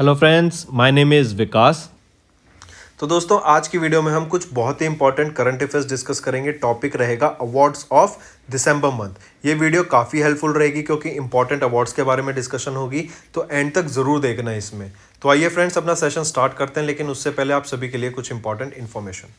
Hello friends, my name is Vikas. तो दोस्तों आज की वीडियो में हम कुछ बहुत ही इंपॉर्टेंट करंट अफेयर्स डिस्कस करेंगे। टॉपिक रहेगा अवार्ड्स ऑफ दिसंबर मंथ। ये वीडियो काफ़ी हेल्पफुल रहेगी क्योंकि इंपॉर्टेंट अवार्ड्स के बारे में डिस्कशन होगी, तो एंड तक ज़रूर देखना इसमें। तो आइए फ्रेंड्स अपना सेशन स्टार्ट करते हैं, लेकिन उससे पहले आप सभी के लिए कुछ important information.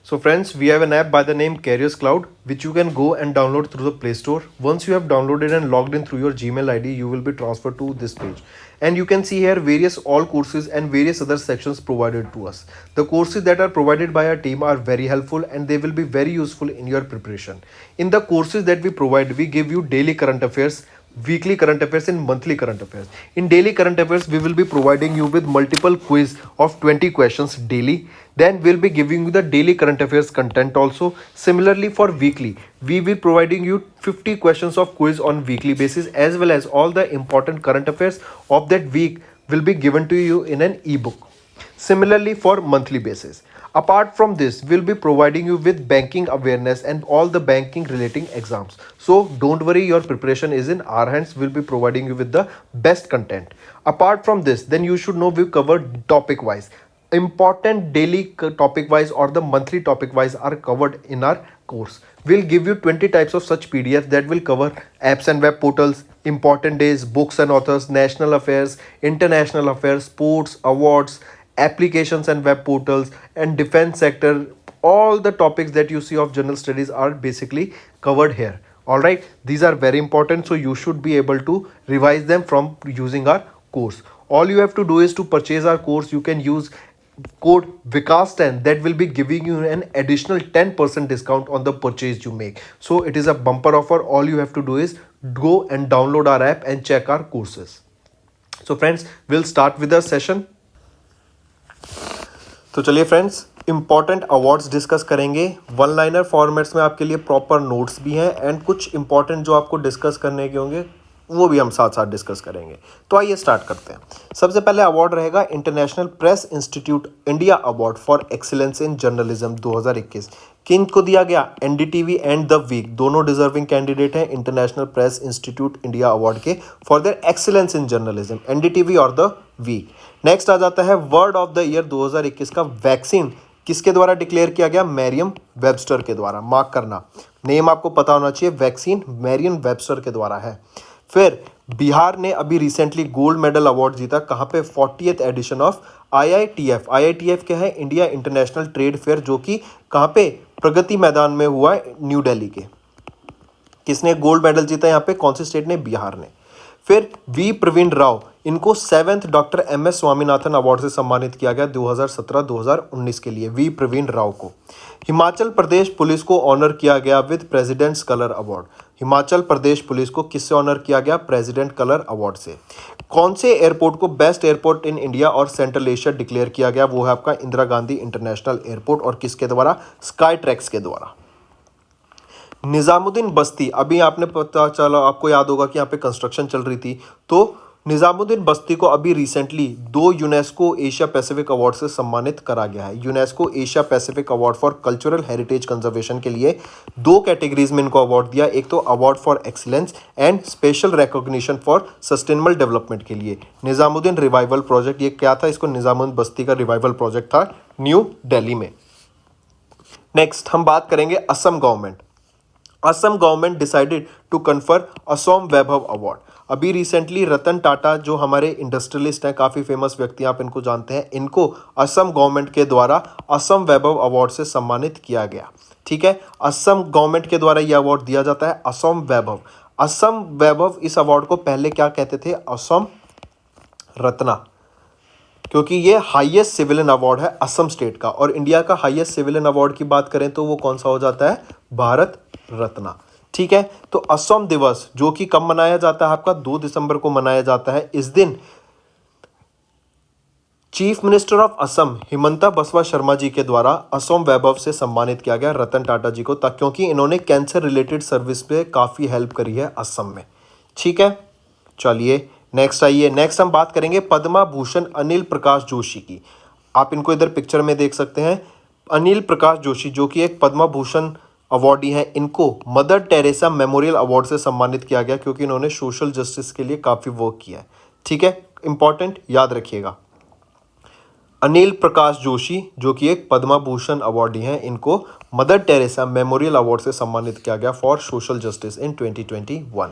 So friends, we have an app by the name Carious Cloud, which you can go and download through the Play Store. Once you have downloaded and logged in through your Gmail ID, you will be transferred to this page. And you can see here various all courses and various other sections provided to us. The courses that are provided by our team are very helpful and they will be very useful in your preparation. In the courses that we provide, we give you daily current affairs, weekly current affairs and monthly current affairs. In daily current affairs, we will be providing you with multiple quiz of 20 questions daily. Then we'll be giving you the daily current affairs content also. Similarly for weekly, we will providing you 50 questions of quiz on weekly basis, as well as all the important current affairs of that week will be given to you in an ebook. Similarly for monthly basis. Apart from this, we'll be providing you with banking awareness and all the banking relating exams. So don't worry, your preparation is in our hands. We'll be providing you with the best content. Apart from this, then you should know we cover topic wise. Important daily topic wise or the monthly topic wise are covered in our course. We'll give you 20 types of such PDFs that will cover apps and web portals, important days, books and authors, national affairs, international affairs, sports, awards, applications and web portals, and defense sector. All the topics that you see of general studies are basically covered here. All right, these are very important, so you should be able to revise them from using our course. All you have to do is to purchase our course. You can use code Vikas10, that will be giving you an additional 10% discount on the purchase you make. So it is a bumper offer. All you have to do is go and download our app and check our courses. So friends, we'll start with the session. तो चलिए friends, important awards discuss करेंगे। One liner formats में आपके लिए proper notes भी हैं and कुछ important जो आपको डिस्कस करने के होंगे वो भी हम साथ साथ डिस्कस करेंगे। तो आइए स्टार्ट करते हैं। सबसे पहले अवार्ड रहेगा International Press Institute India award for excellence in journalism 2021। किन को दिया गया? एनडीटीवी एंड द वीक, दोनों डिजर्विंग कैंडिडेट हैं International Press Institute India award के for their excellence in journalism, NDTV और द वीक। नेक्स्ट आ जाता है वर्ड ऑफ द ईयर 2021 का वैक्सीन किसके द्वारा डिक्लेयर किया गया? मैरियम वेबस्टर के द्वारा। मार्क करना, नेम आपको पता होना चाहिए, वैक्सीन मैरियम वेबस्टर के द्वारा है। फिर बिहार ने अभी रिसेंटली गोल्ड मेडल अवार्ड जीता, कहाँ पे? 40th addition of IITF। IITF क्या है? इंडिया इंटरनेशनल ट्रेड फेयर, जो कि कहाँ पे? प्रगति मैदान में हुआ है, न्यू दिल्ली के। किसने गोल्ड मेडल जीता यहाँ पे? कौन से स्टेट ने? बिहार ने। फिर वी प्रवीण राव, इनको 7th doctor MS Swaminathan award से सम्मानित किया गया 2017-2019 के लिए, वी प्रवीण राव को। हिमाचल प्रदेश पुलिस को ऑनर किया गया with president's colour award. Himachal Pradesh police को किससे ऑनर किया गया? प्रेसिडेंट कलर अवार्ड से। कौन से एयरपोर्ट को बेस्ट एयरपोर्ट इन इंडिया और सेंट्रल एशिया डिक्लेयर किया गया? वो है आपका इंदिरा गांधी इंटरनेशनल एयरपोर्ट, और किसके द्वारा? स्काई ट्रैक्स के द्वारा। निजामुद्दीन बस्ती, अभी आपने पता चला, आपको याद होगा कि यहाँ पे कंस्ट्रक्शन चल रही थी, तो निजामुद्दीन बस्ती को अभी recently 2 UNESCO Asia Pacific award से सम्मानित करा गया है। UNESCO Asia Pacific award for cultural heritage conservation के लिए 2 कैटेगरीज में इनको अवार्ड दिया, एक तो award for excellence and special recognition for sustainable development के लिए। निजामुद्दीन रिवाइवल प्रोजेक्ट, ये क्या था? इसको निजामुद्दीन बस्ती का रिवाइवल प्रोजेक्ट था न्यू दिल्ली में। नेक्स्ट हम बात करेंगे Assam government. Assam government decided to confer Assam Vaibhav award. अभी रिसेंटली रतन टाटा, जो हमारे इंडस्ट्रियलिस्ट हैं, काफ़ी फेमस व्यक्ति, आप इनको जानते हैं, इनको असम गवर्नमेंट के द्वारा असम वैभव अवार्ड से सम्मानित किया गया। ठीक है, असम गवर्नमेंट के द्वारा यह अवार्ड दिया जाता है, असम वैभव। असम वैभव, इस अवार्ड को पहले क्या कहते थे? असम रत्ना, क्योंकि ये हाईएस्ट सिविलियन अवार्ड है असम स्टेट का। और इंडिया का हाईएस्ट सिविलियन अवार्ड की बात करें तो वो कौन सा हो जाता है? भारत रत्ना। ठीक है, तो असम दिवस जो कि कब मनाया जाता है? आपका 2 दिसंबर को मनाया जाता है। इस दिन chief minister of Assam Himanta बसवा शर्मा जी के द्वारा असम वैभव से सम्मानित किया गया रतन टाटा जी को, क्योंकि इन्होंने कैंसर रिलेटेड सर्विस पे काफ़ी हेल्प करी है असम में। ठीक है, चलिए नेक्स्ट आइए। नेक्स्ट हम बात करेंगे पद्मा भूषण अनिल प्रकाश जोशी की। आप इनको इधर पिक्चर में देख सकते हैं। अनिल प्रकाश जोशी जो कि एक पद्मा भूषण अवार्डी हैं, इनको मदर टेरेसा मेमोरियल अवार्ड से सम्मानित किया गया क्योंकि इन्होंने सोशल जस्टिस के लिए काफ़ी वर्क किया है। ठीक है, इंपॉर्टेंट, याद रखिएगा। अनिल प्रकाश जोशी जो कि एक पद्मा भूषण अवॉर्डी हैं, इनको मदर टेरेसा मेमोरियल अवार्ड से सम्मानित किया गया for social justice in 2021।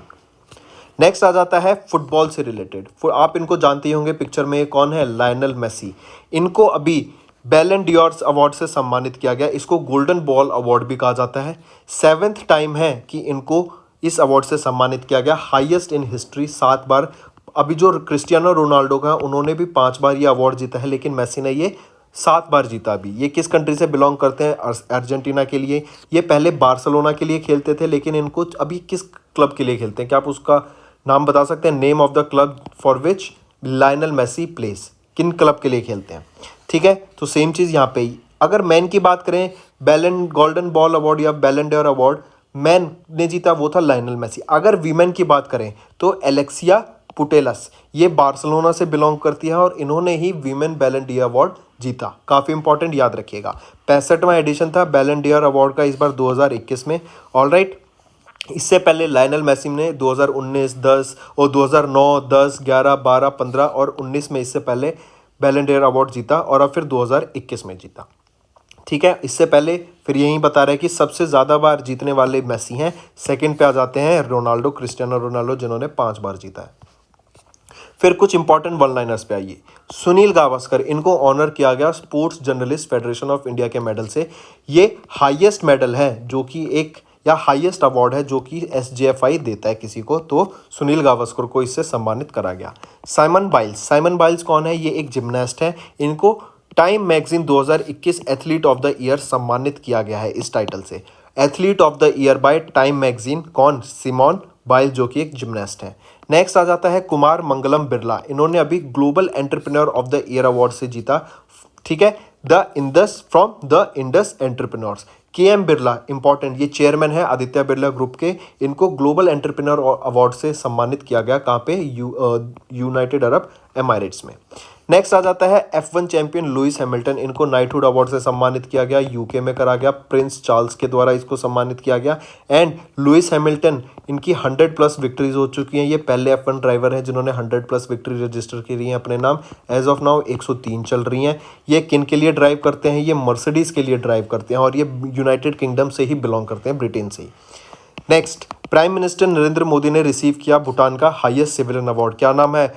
Next आ जाता है फुटबॉल से रिलेटेड। आप इनको जानते ही होंगे, पिक्चर में ये कौन है, लायनल मेसी। इनको अभी बैलन डियोर्स अवार्ड से सम्मानित किया गया। इसको गोल्डन बॉल अवार्ड भी कहा जाता है। 7th टाइम है कि इनको इस अवार्ड से सम्मानित किया गया, हाईएस्ट इन हिस्ट्री, 7 बार। अभी जो क्रिस्टियानो रोनाल्डो का, उन्होंने भी 5 बार ये अवार्ड जीता है, लेकिन मेसी ने ये 7 बार जीता। अभी ये किस कंट्री से बिलोंग करते हैं, अर्जेंटीना के लिए। ये पहले बार्सिलोना के लिए खेलते थे, लेकिन इनको अभी किस क्लब के लिए खेलते हैं, क्या आप उसका नाम बता सकते हैं, name of the club for which Lionel Messi plays, किन क्लब के लिए खेलते हैं। ठीक है, तो सेम चीज़ यहाँ पे ही। अगर मैन की बात करें, बैलन गोल्डन बॉल अवार्ड या बैलन डोर अवार्ड मैन ने जीता, वो था लायनल मेसी। अगर वीमेन की बात करें तो एलेक्सिया पुटेलस, ये बार्सिलोना से बिलोंग करती है और इन्होंने ही वीमेन बैलन डी अवार्ड जीता। काफ़ी इंपॉर्टेंट, याद रखिएगा। 65वां एडिशन था बैलन डियर अवार्ड का, इस बार 2021 में। ऑलराइट, इससे पहले लायनल मेसी ने 2019, 10 और 2009, 10, 11, 12, 15 और 19 में इससे पहले बैलन डियर अवार्ड जीता, और अब फिर 2021 में जीता। ठीक है, इससे पहले फिर यही बता रहे हैं कि सबसे ज़्यादा बार जीतने वाले मेसी हैं। सेकंड पे आ जाते हैं रोनाल्डो, क्रिस्टियानो रोनाल्डो, जिन्होंने 5 बार जीता है। फिर कुछ इंपॉर्टेंट वन लाइनर्स पे आइए। सुनील गावस्कर, इनको ऑनर किया गया sports journalist federation of India के मेडल से। ये हाईएस्ट मेडल है जो कि एक, या हाईएस्ट अवार्ड है जो कि SJFI देता है किसी को, तो सुनील गावस्कर को इससे सम्मानित करा गया। साइमन बाइल्स कौन है, ये एक जिम्नास्ट है। इनको time magazine 2021 athlete of the year सम्मानित किया गया है इस टाइटल से। Athlete of the year by time magazine, कौन, सिमोन बाइल, जो कि एक जिम्नास्ट है। नेक्स्ट आ जाता है कुमार मंगलम बिरला, इन्होंने अभी global Entrepreneur of the year award से जीता। ठीक है, the Indus from the Indus entrepreneurs. KM Birla, important, ये चेयरमैन है आदित्य बिरला ग्रुप के। इनको ग्लोबल एंटरप्रेन्योर अवार्ड से सम्मानित किया गया, कहाँ पे, यूनाइटेड अरब एमारेट्स में। नेक्स्ट आ जाता है F1 चैंपियन लुइस हैमिल्टन, इनको नाइटहुड अवार्ड से सम्मानित किया गया, UK में करा गया, प्रिंस चार्ल्स के द्वारा इसको सम्मानित किया गया। एंड लुइस हैमिल्टन, इनकी 100+ विक्ट्रीज हो चुकी हैं। ये पहले F1 ड्राइवर हैं जिन्होंने 100+ विक्ट्री रजिस्टर की हैं अपने नाम। एज ऑफ नाउ 103 चल रही हैं। ये किन के लिए ड्राइव करते हैं, ये मर्सिडीज़ के लिए ड्राइव करते हैं, और ये यूनाइटेड किंगडम से ही बिलोंग करते हैं, ब्रिटेन से ही। Next, prime minister Narendra Modi ने रिसीव किया भूटान का हाईएस्ट सिविलियन अवार्ड। क्या नाम है,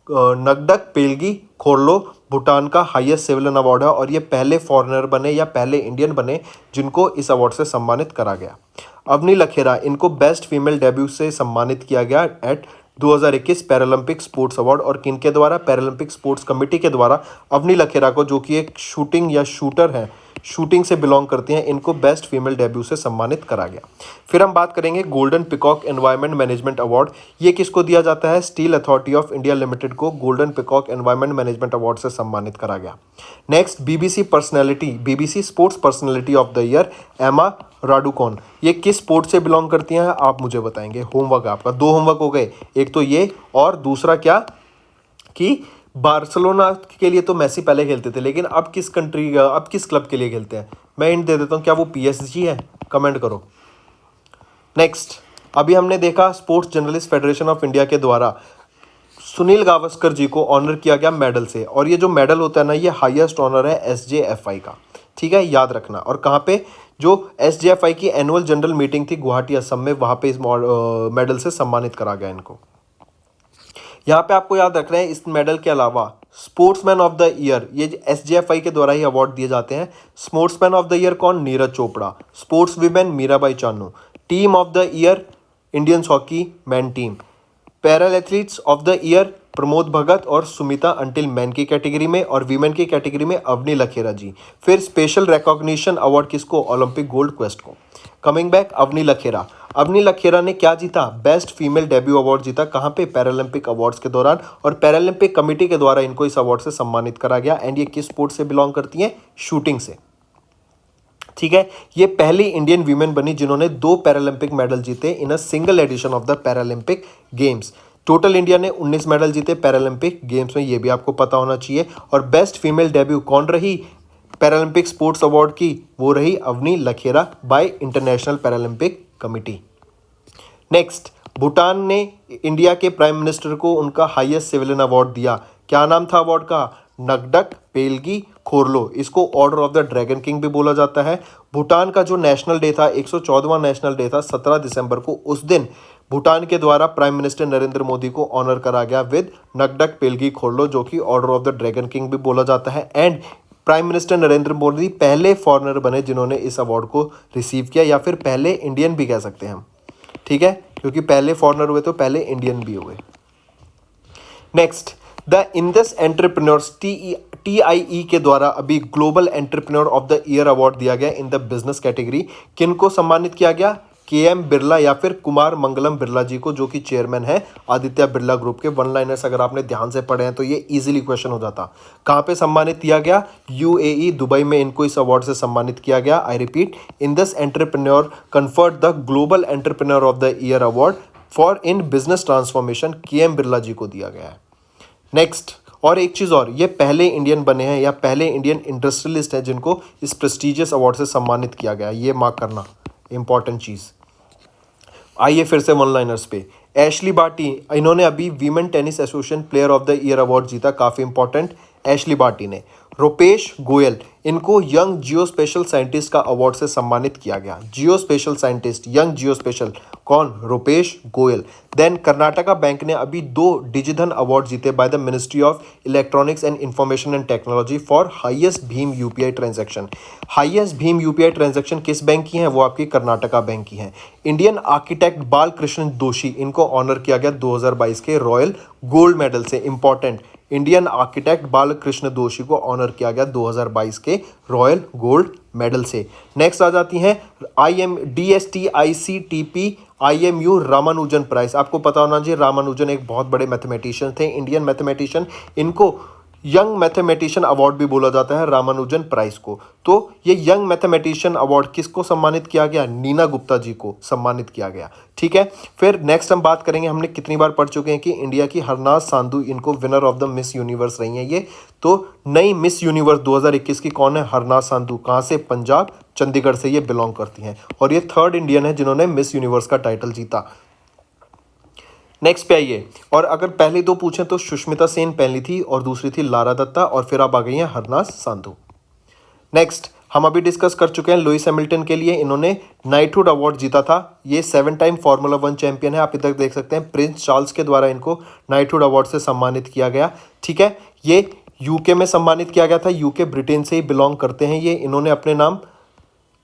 नगडक पेलगी खोरलो, भूटान का हाईएस्ट सिविलियन अवार्ड है, और ये पहले फॉरेनर बने या पहले इंडियन बने जिनको इस अवार्ड से सम्मानित करा गया। अवनी लखेरा, इनको बेस्ट फीमेल डेब्यू से सम्मानित किया गया एट 2021 पैरालंपिक स्पोर्ट्स अवार्ड, और किन के द्वारा, पैरालंपिक स्पोर्ट्स कमेटी के द्वारा। अवनी लखेरा को, जो कि एक शूटिंग या शूटर हैं, शूटिंग से बिलोंग करती हैं, इनको बेस्ट फीमेल डेब्यू से सम्मानित करा गया। फिर हम बात करेंगे golden peacock environment management Award. ये किसको दिया जाता है, Steel Authority of India Limited को Golden peacock environment management Award से सम्मानित करा गया। Next, BBC sports personality of the year Emma Raducanu, ये किस स्पोर्ट से बिलोंग करती हैं, आप मुझे बताएंगे। होमवर्क आपका, 2 होमवर्क हो गए, एक तो ये और दूसरा क्या, कि बार्सिलोना के लिए तो मेसी पहले खेलते थे, लेकिन अब किस क्लब के लिए खेलते हैं। मैं हिंट दे देता हूँ, क्या वो PSG है, कमेंट करो। नेक्स्ट, अभी हमने देखा sports journalist federation of India के द्वारा सुनील गावस्कर जी को ऑनर किया गया मेडल से, और ये जो मेडल होता है ना, ये हाईएस्ट ऑनर है SJFI का। ठीक है, याद रखना। और कहाँ पे, जो SJFI की एनुअल जनरल मीटिंग थी गुवाहाटी असम में, वहाँ पे इस मेडल से सम्मानित करा गया इनको। यहाँ पे आपको याद रखना है, इस मेडल के अलावा स्पोर्ट्समैन ऑफ द ईयर, ये SJFI के द्वारा ही अवार्ड दिए जाते हैं। स्पोर्ट्समैन ऑफ द ईयर कौन, Neeraj Chopra. Sports women, Mirabai Chanu. Team of the year, Indian hockey man team. Para athletes of the year, Pramod Bhagat और सुमिता अंटिल मैन की कैटेगरी में, और वीमेन की कैटेगरी में अवनी लखेरा जी। फिर स्पेशल रिकॉग्निशन अवार्ड किसको, ओलंपिक गोल्ड क्वेस्ट को। कमिंग बैक, अवनी लखेरा ने क्या जीता, बेस्ट फीमेल डेब्यू अवार्ड जीता, कहाँ पे, पैरालंपिक अवार्ड्स के दौरान, और पैरालंपिक कमेटी के द्वारा इनको इस अवार्ड से सम्मानित करा गया। एंड ये किस स्पोर्ट से बिलोंग करती हैं, शूटिंग से। ठीक है, ये पहली इंडियन वीमेन बनी जिन्होंने 2 पैरालंपिक मेडल जीते in a single edition of the Paralympic Games. Total India ने 19 मेडल जीते पैरालंपिक गेम्स में, ये भी आपको पता होना चाहिए। और बेस्ट फीमेल डेब्यू कौन रही पैरालंपिक स्पोर्ट्स अवार्ड की, वो रही Avani Lekhara by International Paralympic Committee. Next, Bhutan ने इंडिया के प्राइम मिनिस्टर को उनका हाईएस्ट सिविलियन अवार्ड दिया। क्या नाम था अवार्ड का? नगडक पेलगी खोरलो। इसको order of the dragon king भी बोला जाता है। भूटान का जो नेशनल डे था, 114वां नेशनल डे था 17 दिसंबर को, उस दिन भूटान के द्वारा प्राइम मिनिस्टर नरेंद्र मोदी को ऑनर करा गया विद नगडक पेलगी खोरलो, जो कि order of the dragon king भी बोला जाता है। And prime minister Narendra Modi पहले फॉरेनर बने जिन्होंने इस अवार्ड को रिसीव किया, या फिर पहले इंडियन भी कह सकते हैं हम, ठीक है, क्योंकि पहले फॉरेनर हुए तो पहले इंडियन भी हुए। Next, the Indus entrepreneurs TIE के द्वारा अभी global Entrepreneur of the year award दिया गया इन द बिजनेस कैटेगरी। किनको सम्मानित किया गया? KM बिरला या फिर कुमार मंगलम बिरला जी को, जो कि चेयरमैन है आदित्य बिरला ग्रुप के। वन लाइनर्स अगर आपने ध्यान से पढ़े हैं तो ये इजीली क्वेश्चन हो जाता। कहाँ पे सम्मानित किया गया? UAE दुबई में इनको इस अवार्ड से सम्मानित किया गया। I repeat, Indus Entrepreneur conferred the Global Entrepreneur of the year Award for in business transformation KM Birla ji को दिया गया है। नेक्स्ट, और एक चीज़ और, ये पहले इंडियन बने हैं या पहले इंडियन इंडस्ट्रियलिस्ट हैं जिनको इस प्रेस्टिजियस अवार्ड से सम्मानित किया गया, ये मार्क करना इंपॉर्टेंट चीज़। आइए फिर से वन लाइनर्स पे। एशली बार्टी, इन्होंने अभी women tennis association player of the year award जीता, काफ़ी इंपॉर्टेंट, एशली बार्टी ने। रुपेश गोयल, इनको यंग जियो स्पेशल साइंटिस्ट का अवार्ड से सम्मानित किया गया। जियो स्पेशल साइंटिस्ट, यंग जियो स्पेशल, कौन? रुपेश गोयल। देन कर्नाटका बैंक ने अभी 2 डिजिधन अवार्ड जीते by the ministry of electronics and information and technology for highest Bhim UPI transaction. Highest Bhim UPI transaction किस बैंक की है? वो आपकी कर्नाटका बैंक की है। इंडियन आर्किटेक्ट बालकृष्ण दोषी, इनको ऑनर किया गया 2022 के रॉयल गोल्ड मेडल से। इंपॉर्टेंट, इंडियन आर्किटेक्ट बालकृष्ण दोषी को ऑनर किया गया 2022 के रॉयल गोल्ड मेडल से। नेक्स्ट आ जाती हैं DSTICTP IMU रामानुजन प्राइज। आपको पता होना चाहिए रामानुजन एक बहुत बड़े मैथमेटिशियन थे, इंडियन मैथमेटिशियन। इनको यंग मैथमेटिशियन अवार्ड भी बोला जाता है, रामानुजन प्राइज को। तो ये यंग मैथमेटिशियन अवार्ड किसको सम्मानित किया गया? नीना गुप्ता जी को सम्मानित किया गया, ठीक है। फिर नेक्स्ट हम बात करेंगे, हमने कितनी बार पढ़ चुके हैं कि इंडिया की हरनाज सांधू, इनको winner of the miss universe रही हैं ये। तो नई मिस यूनिवर्स 2021 की कौन है? हरनाज सांधू। कहाँ से? पंजाब, चंडीगढ़ से ये बिलोंग करती हैं, और ये 3rd इंडियन है जिन्होंने मिस यूनिवर्स का टाइटल जीता। नेक्स्ट पे आइए, और अगर पहले 2 पूछें तो सुष्मिता सेन पहली थी और दूसरी थी लारा दत्ता, और फिर अब आ गई हैं हरनाज सांधू। नेक्स्ट, हम अभी डिस्कस कर चुके हैं लुइस हैमिल्टन के लिए, इन्होंने नाइटहुड अवार्ड जीता था। ये 7 टाइम फार्मूला 1 चैंपियन है। आप इधर देख सकते हैं प्रिंस चार्ल्स के द्वारा इनको नाइटहुड अवार्ड से सम्मानित किया गया, ठीक है। ये UK में सम्मानित किया गया था, UK ब्रिटेन से ही बिलोंग करते हैं ये। इन्होंने अपने नाम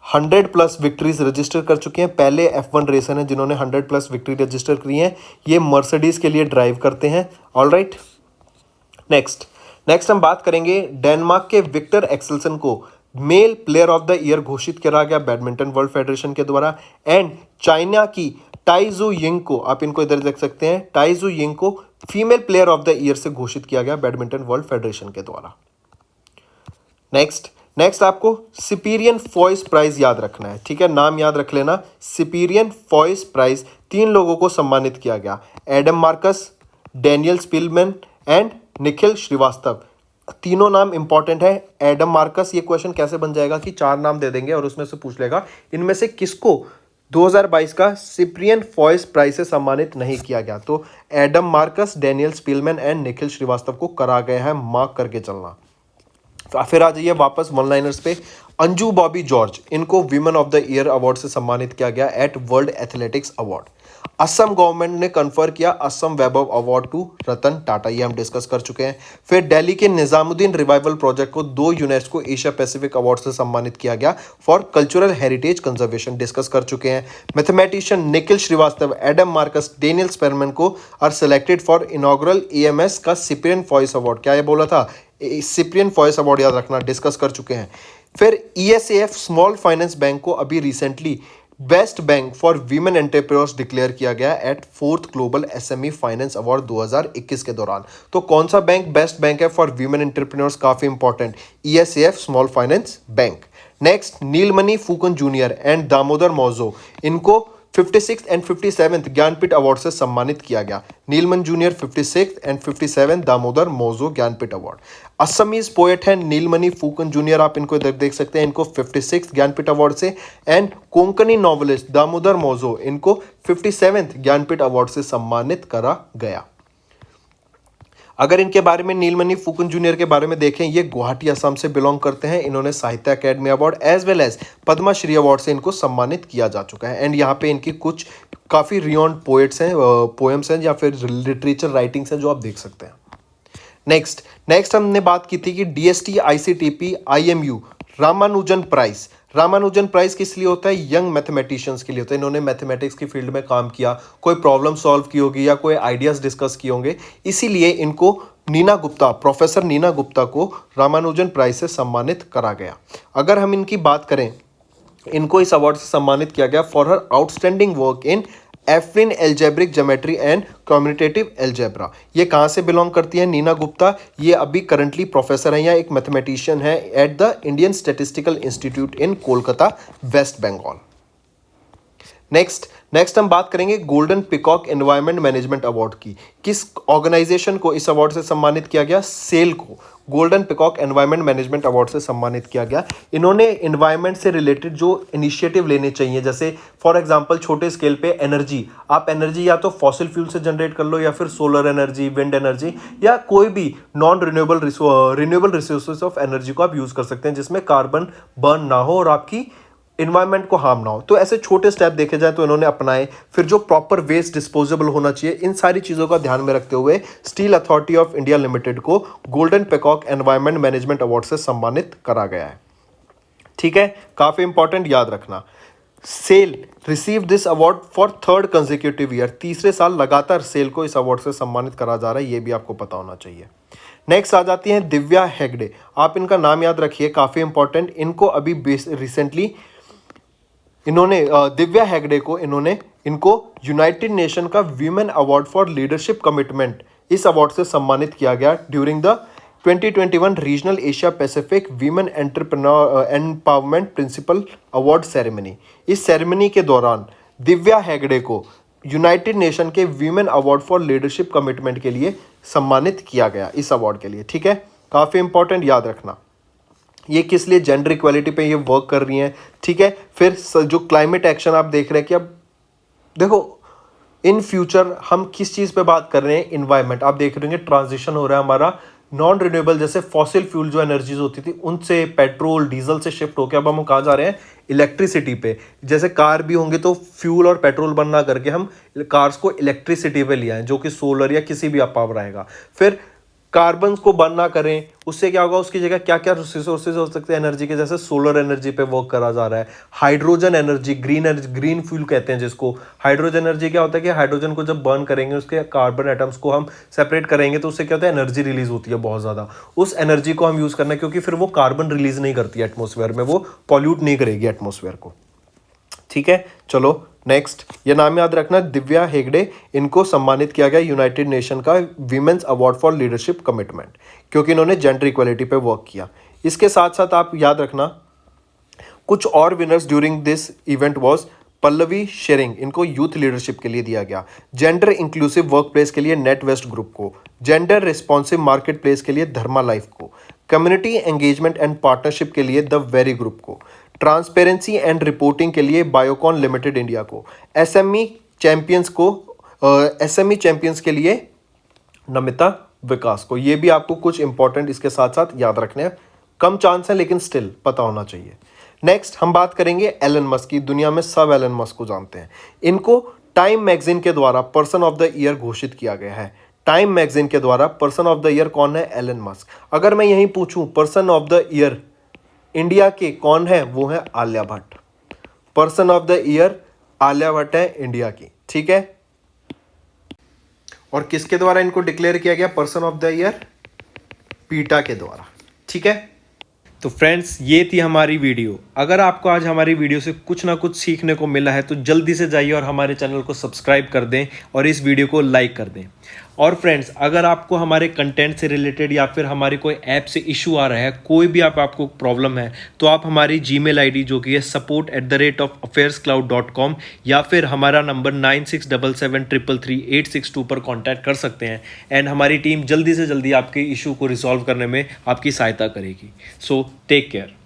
100+ विक्ट्रीज रजिस्टर कर चुके हैं। पहले F1 रेसर हैं जिन्होंने 100+ विक्ट्री रजिस्टर की हैं। ये मर्सिडीज के लिए ड्राइव करते हैं। ऑलराइट, नेक्स्ट हम बात करेंगे, डेनमार्क के विक्टर एक्सेल्सन को mail player of the year घोषित करा गया बैडमिंटन वर्ल्ड फेडरेशन के द्वारा। एंड चाइना की टाइजू यिंग को, आप इनको इधर देख सकते हैं, टाइजू यिंग को female player of the year से घोषित किया गया बैडमिंटन वर्ल्ड फेडरेशन के द्वारा। नेक्स्ट आपको सिपीरियन फॉयस प्राइज याद रखना है, ठीक है, नाम याद रख लेना। सिपीरियन फॉयस प्राइज 3 लोगों को सम्मानित किया गया, Adam Marcus, Daniel Spielman and Nikhil Srivastava. तीनों नाम इंपॉर्टेंट है। एडम मार्कस, ये क्वेश्चन कैसे बन जाएगा कि 4 नाम दे देंगे और उसमें से पूछ लेगा इनमें से किसको 2022 का सिपीरियन फॉयस प्राइज से सम्मानित नहीं किया गया। तो Adam Marcus, Daniel Spielman and Nikhil Srivastava को करा गया है, मार्क करके चलना। फिर आ जाइए वापस वन लाइनर्स पे। अंजू बॉबी जॉर्ज, इनको women of the year award से सम्मानित किया गया at World Athletics award. Assam government ने कन्फर किया असम वैभव अवार्ड टू रतन टाटा, ये हम डिस्कस कर चुके हैं। फिर दिल्ली के निजामुद्दीन रिवाइवल प्रोजेक्ट को 2 यूनेस्को एशिया पैसिफिक अवार्ड से सम्मानित किया गया for cultural heritage conservation, discuss कर चुके हैं। Mathematician Nikhil Srivastava, Adam Marcus, Daniel Spielman को are selected for inaugural AMS का सिपीरियन फॉयस अवार्ड। क्या ये बोला था? सिपीरियन फॉयस अवार्ड याद रखना, डिस्कस कर चुके हैं। फिर ESAF स्मॉल फाइनेंस बैंक को अभी recently best bank for women entrepreneurs declare किया गया at 4th global SME finance award 2021 के दौरान। तो कौन सा बैंक बेस्ट बैंक है फॉर वीमेन एंटरप्रेन्योर्स? काफी important, ESAF small finance bank. Next, Nilmani Phookan junior and Damodar Mauzo, इनको 56th and 57th Jnanpith award से सम्मानित किया गया। Nilmani junior 56th and 57th Damodar Mauzo Jnanpith award. Assamese poet है नीलमणि फूकन जूनियर, आप इनको इधर देख सकते हैं, इनको 56th ज्ञानपीठ अवार्ड से, एंड कोंकणी नॉवलिस्ट दामोदर मौजो, इनको 57th ज्ञानपीठ अवार्ड से सम्मानित करा गया। अगर इनके बारे में नीलमणि फूकन जूनियर के बारे में देखें, ये गुवाहाटी असम से बिलोंग करते हैं। इन्होंने Sahitya Akademi award as well as Padma Shri award से इनको सम्मानित किया जा चुका है। एंड यहाँ पे इनकी कुछ काफ़ी रिनोन्ड पोएट्स हैं, पोएम्स हैं या फिर लिटरेचर राइटिंग्स हैं जो आप देख सकते हैं। नेक्स्ट हमने बात की थी कि DST ICTP IMU Ramanujan prize किस लिए होता है? यंग मैथमेटिशियंस के लिए होता है। इन्होंने मैथमेटिक्स की फील्ड में काम किया, कोई प्रॉब्लम सॉल्व की होगी या कोई आइडियाज डिस्कस किए होंगे, इसीलिए इनको प्रोफेसर नीना गुप्ता को रामानुजन प्राइज से सम्मानित करा गया। अगर हम इनकी बात करें, इनको इस अवार्ड से सम्मानित किया गया for her outstanding work in affine algebraic geometry and commutative algebra. ये कहाँ से बिलोंग करती है? नीना गुप्ता। ये अभी करंटली प्रोफेसर हैं या एक मैथमेटिशियन है at the Indian Statistical Institute in Kolkata, West Bengal. Next हम बात करेंगे golden peacock environment management award की। किस ऑर्गेनाइजेशन को इस अवार्ड से सम्मानित किया गया? सेल को Golden peacock environment management Award से सम्मानित किया गया। इन्होंने एनवायरनमेंट से रिलेटेड जो इनिशिएटिव लेने चाहिए, जैसे फॉर एग्जांपल छोटे स्केल पे एनर्जी, आप एनर्जी या तो फॉसिल फ्यूल से जनरेट कर लो या फिर सोलर एनर्जी, विंड एनर्जी या कोई भी non renewable resources of energy को आप यूज़ कर सकते हैं जिसमें कार्बन बर्न ना हो और आपकी इन्वायरमेंट को हार्म ना हो। तो ऐसे छोटे स्टेप देखे जाए तो इन्होंने अपनाए। फिर जो प्रॉपर वेस्ट डिस्पोजेबल होना चाहिए, इन सारी चीज़ों का ध्यान में रखते हुए Steel Authority of India Limited को Golden peacock environment management Award से सम्मानित करा गया है। ठीक है, काफ़ी इंपॉर्टेंट, याद रखना। SAIL receive this award for 3rd consecutive year. तीसरे साल लगातार सेल को इस अवार्ड से सम्मानित करा जा रहा है, ये भी आपको पता होना चाहिए। नेक्स्ट आ जाती हैं दिव्या हेगड़े। आप इनका नाम याद रखिए, काफ़ी इंपॉर्टेंट। इनको अभी रिसेंटली दिव्या हेगड़े को इनको यूनाइटेड नेशन का women award for leadership commitment, इस अवार्ड से सम्मानित किया गया during the 2021 regional Asia Pacific women empowerment principal award ceremony. इस सेरेमनी के दौरान दिव्या हेगड़े को यूनाइटेड नेशन के women award for leadership commitment के लिए सम्मानित किया गया, इस अवार्ड के लिए। ठीक है, काफ़ी इंपॉर्टेंट, याद रखना। ये किस लिए? जेंडर इक्वालिटी पे ये वर्क कर रही हैं। ठीक है, फिर जो क्लाइमेट एक्शन आप देख रहे हैं कि अब देखो इन फ्यूचर हम किस चीज़ पे बात कर रहे हैं? इन्वायरमेंट। आप देख रहे हैं ट्रांजिशन हो रहा है हमारा नॉन रिन्यूएबल, जैसे फॉसिल फ्यूल जो एनर्जीज होती थी उनसे पेट्रोल डीजल से शिफ्ट होकर अब हम कहाँ जा रहे हैं? इलेक्ट्रिसिटी पे। जैसे कार भी होंगे तो फ्यूल और पेट्रोल बर्न ना करके हम कार्स को इलेक्ट्रिसिटी पे ले आए, जो कि सोलर या किसी भी पावर आएगा। फिर कार्बन को बर्न ना करें, उससे क्या होगा? उसकी जगह क्या क्या रिसोर्सेज हो सकते हैं एनर्जी के? जैसे सोलर एनर्जी पे वर्क करा जा रहा है, हाइड्रोजन एनर्जी, ग्रीन फ्यूल कहते हैं जिसको। हाइड्रोजन एनर्जी क्या होता है कि हाइड्रोजन को जब बर्न करेंगे, उसके कार्बन एटम्स को हम सेपरेट करेंगे तो उससे क्या होता है? एनर्जी रिलीज होती है बहुत ज़्यादा। उस एनर्जी को हम यूज़ करना है क्योंकि फिर वो कार्बन रिलीज नहीं करती है एटमोसफेयर में, वो पॉल्यूट नहीं करेगी एटमोसफेयर को। ठीक है, चलो नेक्स्ट, ये नाम याद रखना, दिव्या हेगड़े, इनको सम्मानित किया गया यूनाइटेड नेशन का women's award for leadership commitment, क्योंकि इन्होंने जेंडर इक्वालिटी पे वर्क किया। इसके साथ साथ आप याद रखना कुछ और winners during this event was Pallavi Sherring, इनको यूथ लीडरशिप के लिए दिया गया। जेंडर इंक्लूसिव वर्क प्लेस के लिए नेट वेस्ट ग्रुप को, जेंडर रिस्पॉन्सिव मार्केट प्लेस के लिए धर्मा लाइफ को, कम्युनिटी एंगेजमेंट एंड पार्टनरशिप के लिए द वेरी ग्रुप को, ट्रांसपेरेंसी एंड रिपोर्टिंग के लिए बायोकॉन लिमिटेड इंडिया को, एसएमई चैंपियंस के लिए नमिता विकास को। ये भी आपको कुछ इंपॉर्टेंट इसके साथ साथ याद रखने हैं, कम चांस है लेकिन स्टिल पता होना चाहिए। नेक्स्ट हम बात करेंगे एलन मस्क की। दुनिया में सब एलन मस्क को जानते हैं। इनको टाइम मैगजीन के द्वारा पर्सन ऑफ द ईयर घोषित किया गया है। टाइम मैगजीन के द्वारा पर्सन ऑफ द ईयर कौन है? Elon Musk. अगर मैं यहीं पूछूं person of the year India के कौन है? वो है Alia Bhatt. Person of the year Alia Bhatt है इंडिया की। ठीक है, और किसके द्वारा इनको डिक्लेयर किया गया पर्सन ऑफ द ईयर? पीटा के द्वारा। ठीक है, तो फ्रेंड्स ये थी हमारी वीडियो। अगर आपको आज हमारी वीडियो से कुछ ना कुछ सीखने को मिला है तो जल्दी से जाइए और हमारे चैनल को सब्सक्राइब कर दें और इस वीडियो को लाइक कर दें। और फ्रेंड्स, अगर आपको हमारे कंटेंट से रिलेटेड या फिर हमारे कोई ऐप से इशू आ रहा है, कोई भी आपको प्रॉब्लम है, तो आप हमारी जीमेल आईडी जो कि है support@affairscloud.com या फिर हमारा नंबर 9677333862 पर कांटेक्ट कर सकते हैं एंड हमारी टीम जल्दी से जल्दी आपके इशू को रिजॉल्व करने में आपकी सहायता करेगी। So take care.